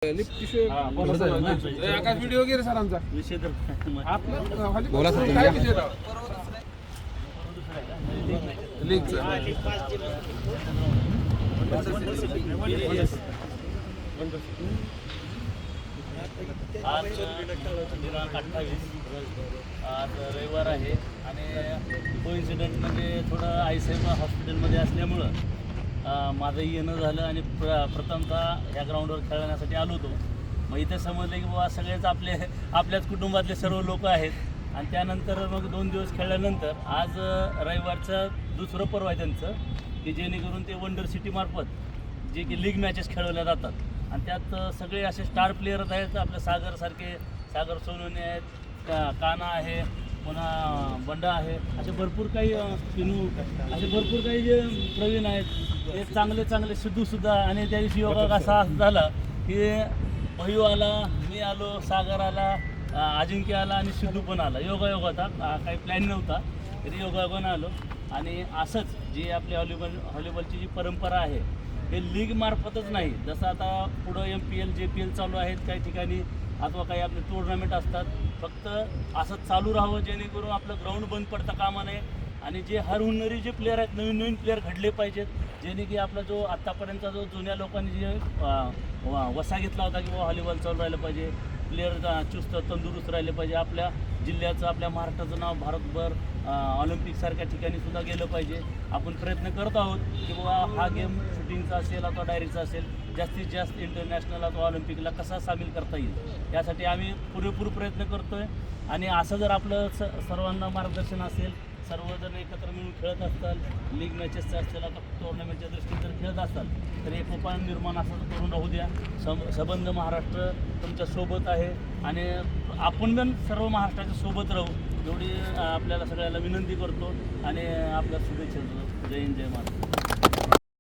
आकाश video वगैरे सरांचा विषय तर बोला सर काय विषय आज दिनांक 28 आज रविवार आहे आणि कोइन्सिडेंट म्हणजे थोडं ICM हॉस्पिटलमध्ये असल्यामुळं माझं येणं झालं आणि प्रथमतः ह्या ग्राउंडवर खेळण्यासाठी आलो होतो. मग इथे समजलं की बाबा सगळेच आपल्याच कुटुंबातले सर्व लोक आहेत आणि त्यानंतर मग 2 दिवस खेळल्यानंतर आज रविवारचं दुसरं पर्व आहे त्यांचं की जेणेकरून ते वंडर सिटीमार्फत जे की लीग मॅचेस खेळवल्या जातात आणि त्यात सगळे असे स्टार प्लेयर्स आहेत. आपले सागर सोनवणे आहेत, काना आहे, पुन्हा बंडा आहे, असे भरपूर काही पिनू असे भरपूर काही जे प्रवीण आहेत ते चांगले सिद्धूसुद्धा. आणि त्या दिवशी योगा असा झाला की मयू आला, मी आलो, सागर आला, अजिंक्य आला आणि सिद्धू पण आला. योगायोग होता, काही प्लॅन नव्हता तरी योगायोगानं आलो. आणि असंच जी आपली व्हॉलीबॉलची जी परंपरा आहे हे लीग मार्फतच नाही, जसं आता पुढं MPL JPL चालू आहेत काही ठिकाणी अथवा काही आपले टुर्नामेंट असतात, फक्त असंच चालू राहावं जेणेकरून आपलं ग्राउंड बंद पडता कामा नये. आणि जे होणारी जे प्लेयर आहेत नवीन प्लेयर घडले पाहिजेत जेणे की आपला जो आत्तापर्यंतचा जो जुन्या लोकांनी जे वसा घेतला होता की व्हॉलीबॉल चालू राहिलं पाहिजे, प्लेयर चुस्त तंदुरुस्त राहिले पाहिजे, आपल्या जिल्ह्याचं आपल्या महाराष्ट्राचं नाव भारतभर ऑलिम्पिकसारख्या ठिकाणी सुद्धा गेलं पाहिजे. आपण प्रयत्न करत आहोत की बाबा हा गेम शूटिंगचा असेल अथवा डायरीचा असेल जास्तीत जास्त इंटरनॅशनल अथवा ऑलिम्पिकला कसा सामील करता येईल यासाठी आम्ही पुरेपूर प्रयत्न करतो आहे. आणि असं जर आपलं सर्वांना मार्गदर्शन असेल, सर्वजण एकत्र मिळून खेळत असताल, लीग मॅचेसचं असतील आता टुर्नामेंटच्या दृष्टीने जर खेळत असाल तर एकोपा निर्माण असं करून राहू द्या. संबंध महाराष्ट्र तुमच्या सोबत आहे आणि आपण पण सर्व महाराष्ट्राच्या सोबत राहू एवढी आपल्याला सगळ्याला विनंती करतो आणि आपल्या शुभेच्छा. जय हिंद, जय महाराष्ट्र.